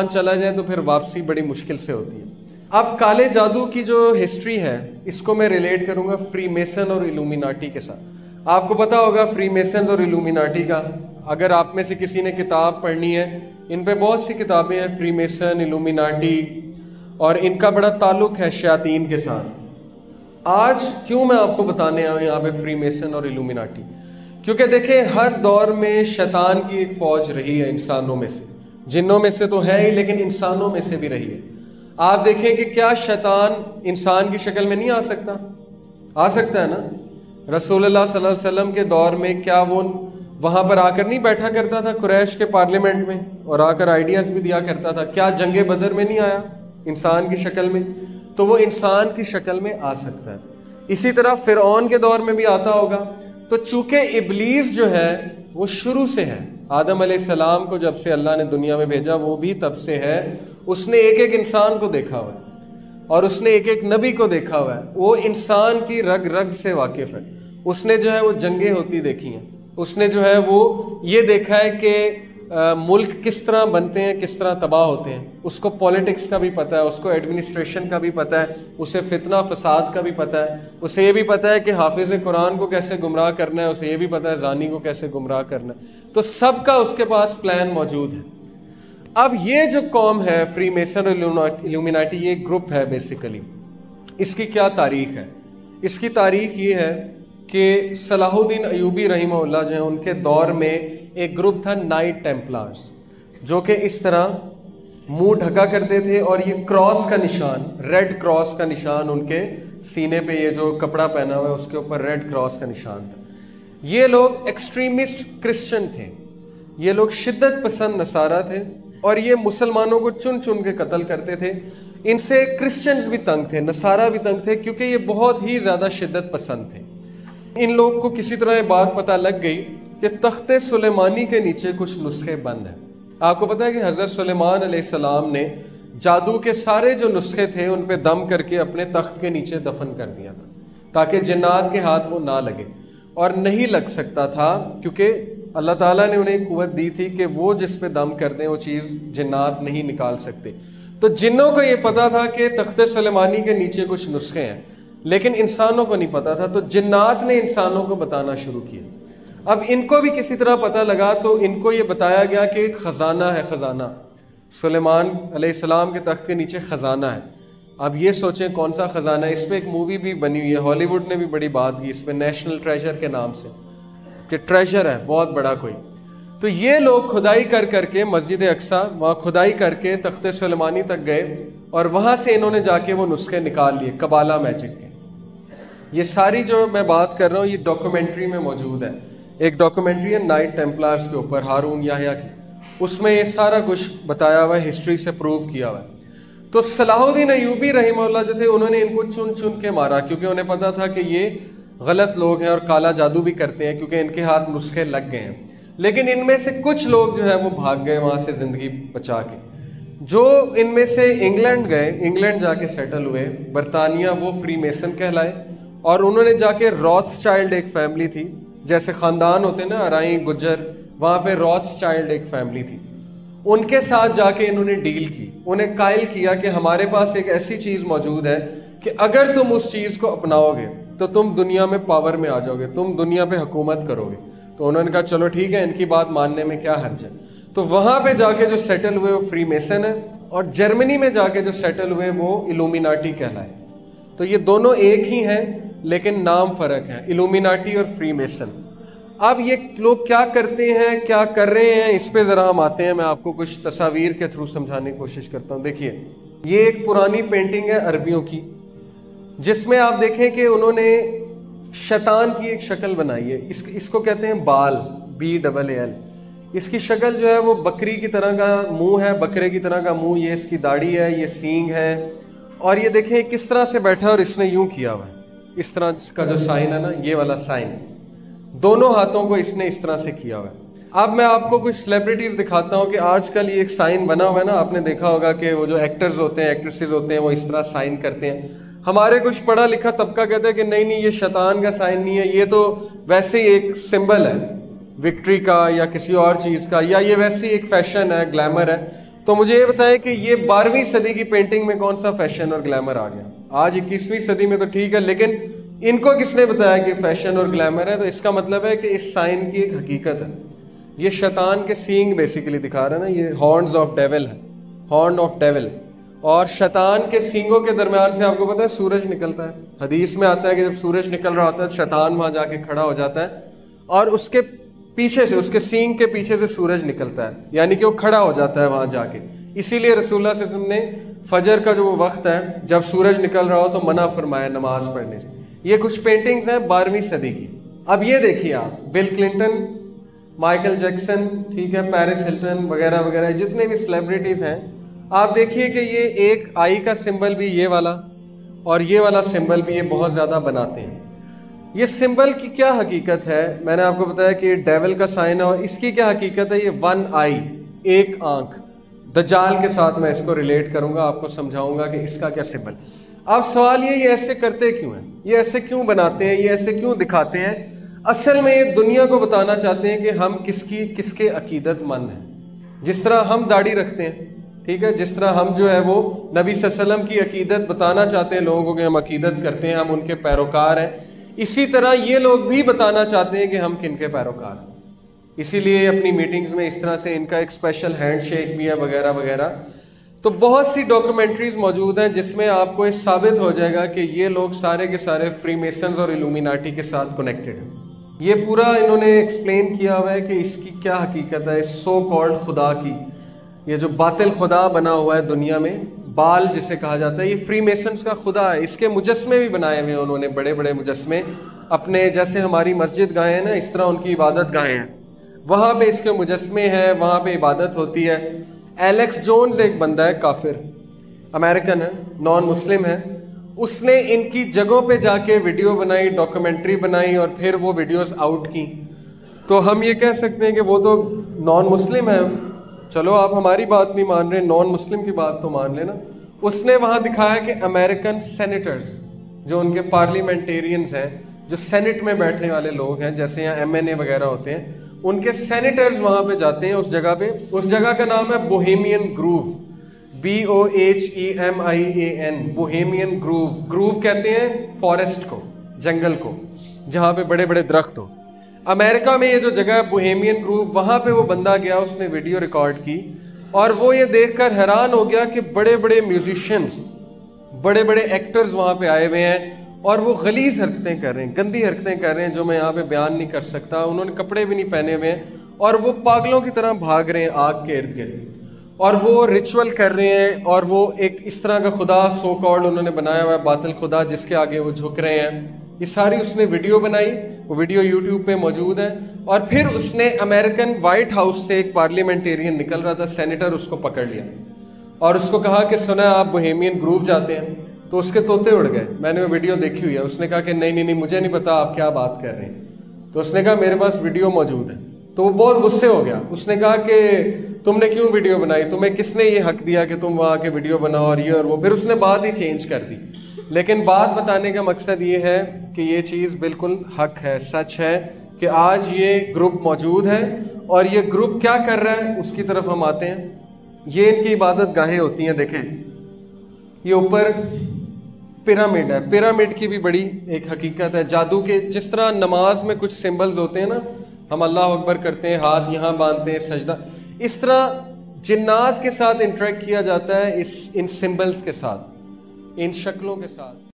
چلا جائے تو پھر واپسی بڑی مشکل سے ہوتی ہے۔ اب کالے جادو کی جو ہسٹری ہے اس کو میں ریلیٹ کروں گا فری میسن اور الومیناٹی کے ساتھ۔ آپ کو پتا ہوگا فری میسنز اور الومیناٹی کا، اگر آپ میں سے کسی نے کتاب پڑھنی ہے، ان پہ بہت سی کتابیں ہیں، فری میسن، الومیناٹی، اور ان کا بڑا تعلق ہے شیاطین کے ساتھ۔ آج کیوں میں آپ کو بتانے آیا یہاں پہ فری میسن اور الومیناٹی؟ کیونکہ دیکھیں ہر دور میں شیطان کی ایک فوج رہی ہے انسانوں میں سے، جنوں میں سے تو ہے ہی لیکن انسانوں میں سے بھی رہی ہے۔ آپ دیکھیں کہ کیا شیطان انسان کی شکل میں نہیں آ سکتا؟ آ سکتا ہے نا۔ رسول اللہ صلی اللہ علیہ وسلم کے دور میں کیا وہ وہاں پر آ کر نہیں بیٹھا کرتا تھا قریش کے پارلیمنٹ میں، اور آ کر آئیڈیاز بھی دیا کرتا تھا؟ کیا جنگ بدر میں نہیں آیا انسان کی شکل میں؟ تو وہ انسان کی شکل میں آ سکتا ہے۔ اسی طرح فرعون کے دور میں بھی آتا ہوگا۔ تو چونکہ ابلیس جو ہے وہ شروع سے ہے، آدم علیہ السلام کو جب سے اللہ نے دنیا میں بھیجا وہ بھی تب سے ہے، اس نے ایک ایک انسان کو دیکھا ہوا ہے اور اس نے ایک ایک نبی کو دیکھا ہوا ہے، وہ انسان کی رگ رگ سے واقف ہے۔ اس نے جو ہے وہ جنگیں ہوتی دیکھی ہیں، اس نے جو ہے وہ یہ دیکھا ہے کہ ملک کس طرح بنتے ہیں، کس طرح تباہ ہوتے ہیں، اس کو پولیٹکس کا بھی پتہ ہے، اس کو ایڈمنسٹریشن کا بھی پتہ ہے، اسے فتنہ فساد کا بھی پتہ ہے، اسے یہ بھی پتہ ہے کہ حافظ قرآن کو کیسے گمراہ کرنا ہے، اسے یہ بھی پتہ ہے زانی کو کیسے گمراہ کرنا ہے۔ تو سب کا اس کے پاس پلان موجود ہے۔ اب یہ جو قوم ہے فری میسن اور الومیناٹی، یہ گروپ ہے بیسیکلی، اس کی کیا تاریخ ہے؟ اس کی تاریخ یہ ہے کہ صلاح الدین ایوبی رحمہ اللہ جو ہیں ان کے دور میں ایک گروپ تھا نائٹ ٹیمپلارز، جو کہ اس طرح منہ ڈھکا کرتے تھے اور یہ کراس کا نشان، ریڈ کراس کا نشان ان کے سینے پہ، یہ جو کپڑا پہنا ہوا ہے اس کے اوپر ریڈ کراس کا نشان تھا۔ یہ لوگ ایکسٹریمسٹ کرسچن تھے، یہ لوگ شدت پسند نصارہ تھے اور یہ مسلمانوں کو چن چن کے قتل کرتے تھے۔ ان سے کرسچنز بھی تنگ تھے، نصارہ بھی تنگ تھے، کیونکہ یہ بہت ہی زیادہ شدت پسند تھے۔ ان لوگ کو کسی طرح یہ بات پتہ لگ گئی کہ تخت سلیمانی کے نیچے کچھ نسخے بند ہیں۔ آپ کو پتہ ہے کہ حضرت سلیمان علیہ السلام نے جادو کے سارے جو نسخے تھے ان پہ دم کر کے اپنے تخت کے نیچے دفن کر دیا تھا، تاکہ جنات کے ہاتھ وہ نہ لگے، اور نہیں لگ سکتا تھا کیونکہ اللہ تعالیٰ نے انہیں قوت دی تھی کہ وہ جس پہ دم کر دیں وہ چیز جنات نہیں نکال سکتے۔ تو جنوں کو یہ پتا تھا کہ تخت سلیمانی کے نیچے کچھ نسخے ہیں، لیکن انسانوں کو نہیں پتا تھا، تو جنات نے انسانوں کو بتانا شروع کیا۔ اب ان کو بھی کسی طرح پتہ لگا تو ان کو یہ بتایا گیا کہ ایک خزانہ ہے، خزانہ سلیمان علیہ السلام کے تخت کے نیچے خزانہ ہے۔ اب یہ سوچیں کون سا خزانہ ہے؟ اس پہ ایک مووی بھی بنی ہوئی ہے، ہالی ووڈ نے بھی بڑی بات کی اس پہ، نیشنل ٹریجر کے نام سے، کہ ٹریجر ہے بہت بڑا کوئی۔ تو یہ لوگ کھدائی کر کر کے مسجد اقصیٰ وہاں کھدائی کر کے تخت سلیمانی تک گئے اور وہاں سے انہوں نے جا کے وہ نسخے نکال لیے قبالہ میجک کے۔ یہ ساری جو میں بات کر رہا ہوں یہ ڈاکومنٹری میں موجود ہے، ایک ڈاکومنٹری ہے نائٹ ٹیمپلارز کے اوپر، ہارون یحییٰ کی، اس میں یہ سارا کچھ بتایا ہوا ہے، ہسٹری سے پروو کیا ہوا ہے۔ تو صلاح الدین ایوبی رحمہ اللہ جو تھے انہوں نے ان کو چن چن کے مارا، کیونکہ انہیں پتا تھا کہ یہ غلط لوگ ہیں اور کالا جادو بھی کرتے ہیں، کیونکہ ان کے ہاتھ نسخے لگ گئے ہیں۔ لیکن ان میں سے کچھ لوگ جو ہے وہ بھاگ گئے وہاں سے زندگی بچا کے۔ جو ان میں سے انگلینڈ گئے، انگلینڈ جا کے سیٹل ہوئے، برطانیہ، وہ فری میسن کہلائے، اور انہوں نے جا کے راتس چائلڈ ایک فیملی تھی، جیسے خاندان ہوتے نا ارائیں گجر، وہاں پہ راتس چائلڈ ایک فیملی تھی، ان کے ساتھ جا کے انہوں نے ڈیل کی، انہیں قائل کیا کہ ہمارے پاس ایک ایسی چیز موجود ہے کہ اگر تم اس چیز کو اپناؤ گے تو تم دنیا میں پاور میں آ جاؤ گے، تم دنیا پہ حکومت کرو گے۔ تو انہوں نے کہا چلو ٹھیک ہے، ان کی بات ماننے میں کیا حرج ہے۔ تو وہاں پہ جا کے جو سیٹل ہوئے وہ فری میسن ہے، اور جرمنی میں جا کے جو سیٹل ہوئے وہ الومیناٹی کہلائے۔ تو یہ دونوں ایک ہی ہیں لیکن نام فرق ہے، الومیناٹی اور فری میسن۔ اب یہ لوگ کیا کرتے ہیں، کیا کر رہے ہیں، اس پہ ذرا ہم آتے ہیں، میں آپ کو کچھ تصاویر کے تھرو سمجھانے کی کوشش کرتا ہوں۔ دیکھیے یہ ایک پرانی پینٹنگ ہے عربیوں کی، جس میں آپ دیکھیں کہ انہوں نے شیطان کی ایک شکل بنائی ہے، اس کو کہتے ہیں بال، BAAL۔ اس کی شکل جو ہے وہ بکری کی طرح کا منہ ہے، بکرے کی طرح کا منہ، یہ اس کی داڑھی ہے، یہ سینگ ہے، اور یہ دیکھیں کس طرح سے بیٹھا اور اس نے یوں کیا ہوا ہے، اس طرح کا جو سائن ہے نا، یہ والا سائن، دونوں ہاتھوں کو اس نے اس طرح سے کیا ہوا ہے۔ اب میں آپ کو کچھ سیلیبریٹیز دکھاتا ہوں کہ آج کل یہ ایک سائن بنا ہوا ہے نا، آپ نے دیکھا ہوگا کہ وہ جو ایکٹرز ہوتے ہیں، ایکٹریسز ہوتے ہیں، وہ اس طرح سائن کرتے ہیں۔ ہمارے کچھ پڑھا لکھا طبقہ کہتا ہے کہ نہیں نہیں، یہ شیطان کا سائن نہیں ہے، یہ تو ویسے ہی ایک سمبل ہے وکٹری کا یا کسی اور چیز کا، یا یہ ویسے ہی ایک فیشن ہے، گلیمر ہے۔ تو مجھے یہ بتائیں کہ یہ 12ویں صدی کی پینٹنگ میں کون سا فیشن اور گلیمر آ گیا؟ آج 21ویں صدی میں تو ٹھیک ہے، لیکن ان کو کس نے بتایا کہ فیشن اور گلیمر ہے؟ تو اس کا مطلب ہے کہ اس سائن کی ایک حقیقت ہے. یہ شیطان کے سینگ بیسیکلی دکھا رہا ہے نا، یہ ہارنز آف ڈیول ہے، ہارن آف ڈیول. اور شیطان کے سینگوں کے درمیان سے آپ کو پتا ہے سورج نکلتا ہے. حدیث میں آتا ہے کہ جب سورج نکل رہا ہوتا ہے شیطان وہاں جا کے کھڑا ہو جاتا ہے اور اس کے پیچھے سے، اس کے سینگ کے پیچھے سے سورج نکلتا ہے، یعنی کہ وہ کھڑا ہو جاتا ہے وہاں جا کے. اسی لیے رسول اللہ صلی اللہ علیہ وسلم نے فجر کا جو وہ وقت ہے جب سورج نکل رہا ہو تو منع فرمایا نماز پڑھنے سے. یہ کچھ پینٹنگز ہیں 12ویں صدی کی. اب یہ دیکھیے آپ، بل کلنٹن، مائیکل جیکسن، ٹھیک ہے، پیرس ہلٹن وغیرہ وغیرہ جتنے بھی سیلیبریٹیز ہیں، آپ دیکھیے کہ یہ ایک آئی کا سمبل بھی یہ والا اور یہ والا سمبل بھی یہ بہت زیادہ بناتے ہیں. یہ سمبل کی کیا حقیقت ہے؟ میں نے آپ کو بتایا کہ یہ ڈیول کا سائن ہے، اور اس کی کیا حقیقت ہے؟ یہ 1 آئی، ایک آنکھ. دجال کے ساتھ میں اس کو ریلیٹ کروں گا، آپ کو سمجھاؤں گا کہ اس کا کیا سمبل. اب سوال یہ ایسے کرتے کیوں ہیں؟ یہ ایسے کیوں بناتے ہیں؟ یہ ایسے کیوں دکھاتے ہیں؟ اصل میں یہ دنیا کو بتانا چاہتے ہیں کہ ہم کس کے عقیدت مند ہیں. جس طرح ہم داڑھی رکھتے ہیں، ٹھیک ہے، جس طرح ہم جو ہے وہ نبی صلی اللہ علیہ وسلم کی عقیدت بتانا چاہتے ہیں لوگوں کو کہ ہم عقیدت کرتے ہیں، ہم ان کے پیروکار ہیں، اسی طرح یہ لوگ بھی بتانا چاہتے ہیں کہ ہم کن کے پیروکار ہیں. اسی لیے اپنی میٹنگز میں اس طرح سے ان کا ایک اسپیشل ہینڈ شیک بھی ہے وغیرہ وغیرہ. تو بہت سی ڈاکومنٹریز موجود ہیں جس میں آپ کو یہ ثابت ہو جائے گا کہ یہ لوگ سارے کے سارے فری میسنز اور الومیناٹی کے ساتھ کنیکٹڈ ہیں. یہ پورا انہوں نے ایکسپلین کیا ہوا ہے کہ اس کی کیا حقیقت ہے، سو کالڈ خدا کی، یہ جو باطل خدا بنا ہوا ہے دنیا میں، بال جسے کہا جاتا ہے، یہ فری میسنز کا خدا ہے. اس کے مجسمے بھی بنائے ہوئے انہوں نے، بڑے بڑے مجسمے اپنے، جیسے ہماری مسجد گاہیں ہیں نا، اس طرح ان کی عبادت گاہیں ہیں، وہاں پہ اس کے مجسمے ہیں، وہاں پہ عبادت ہوتی ہے. ایلیکس جونز ایک بندہ ہے، کافر امریکن ہے، نان مسلم ہے، اس نے ان کی جگہوں پہ جا کے ویڈیو بنائی، ڈاکومنٹری بنائی اور پھر وہ ویڈیوز آؤٹ کی. تو ہم یہ کہہ سکتے ہیں کہ وہ تو نان مسلم ہے، چلو آپ ہماری بات نہیں مان رہے، نان مسلم کی بات تو مان لینا. اس نے وہاں دکھایا کہ امریکن سینیٹرز، جو ان کے پارلیمنٹیرینز ہیں، جو سینٹ میں بیٹھنے والے لوگ ہیں، جیسے یہاں MNA وغیرہ ہوتے ہیں، ان کے سینیٹرز وہاں پہ جاتے ہیں اس جگہ پہ. اس جگہ کا نام ہے Bohemian grove, BOHEMIAN، Bohemian grove. Grove کہتے ہیں فارسٹ کو، جنگل کو، جہاں پہ بڑے بڑے درخت ہو. امریکہ میں یہ جو جگہ ہے بوہیمین گروو، وہاں پہ وہ بندہ گیا، اس نے ویڈیو ریکارڈ کی اور وہ یہ دیکھ کر حیران ہو گیا کہ بڑے بڑے میوزیشینز، بڑے بڑے ایکٹرز وہاں پہ آئے ہوئے ہیں اور وہ غلیظ حرکتیں کر رہے ہیں، گندی حرکتیں کر رہے ہیں جو میں یہاں پہ بیان نہیں کر سکتا. انہوں نے کپڑے بھی نہیں پہنے ہوئے ہیں اور وہ پاگلوں کی طرح بھاگ رہے ہیں آگ کے ارد گرد، اور وہ ریچول کر رہے ہیں، اور وہ ایک اس طرح کا خدا سو کالڈ انہوں نے بنایا ہوا ہے، باطل خدا، جس کے آگے وہ جھک رہے ہیں. یہ ساری اس نے ویڈیو بنائی، وہ ویڈیو یوٹیوب پہ موجود ہے. اور پھر اس نے امریکن وائٹ ہاؤس سے ایک پارلیمنٹیرین نکل رہا تھا، سینیٹر، اس کو پکڑ لیا اور اس کو کہا کہ سنا آپ بوہیمین گروو جاتے ہیں؟ تو اس کے طوطے اڑ گئے. میں نے وہ ویڈیو دیکھی ہوئی ہے. اس نے کہا کہ نہیں مجھے نہیں پتا آپ کیا بات کر رہے ہیں. تو اس نے کہا میرے پاس ویڈیو موجود ہے. تو وہ بہت غصے ہو گیا. اس نے کہا کہ تم نے کیوں ویڈیو بنائی، تمہیں کس نے یہ حق دیا کہ تم وہاں کے ویڈیو بناؤ اور یہ اور وہ. پھر اس نے بات ہی چینج کر دی. لیکن بات بتانے کا مقصد یہ ہے کہ یہ چیز بالکل حق ہے، سچ ہے کہ آج یہ گروپ موجود ہے اور یہ گروپ کیا کر رہا ہے اس کی طرف ہم آتے ہیں. یہ ان کی عبادت گاہیں ہوتی ہیں. دیکھیں یہ اوپر پیرامڈ ہے، پیرامڈ کی بھی بڑی ایک حقیقت ہے جادو کے. جس طرح نماز میں کچھ سمبلز ہوتے ہیں نا، ہم اللہ اکبر کرتے ہیں، ہاتھ یہاں باندھتے ہیں، سجدہ، اس طرح جنات کے ساتھ انٹریکٹ کیا جاتا ہے ان سمبلز کے ساتھ، ان شکلوں کے ساتھ.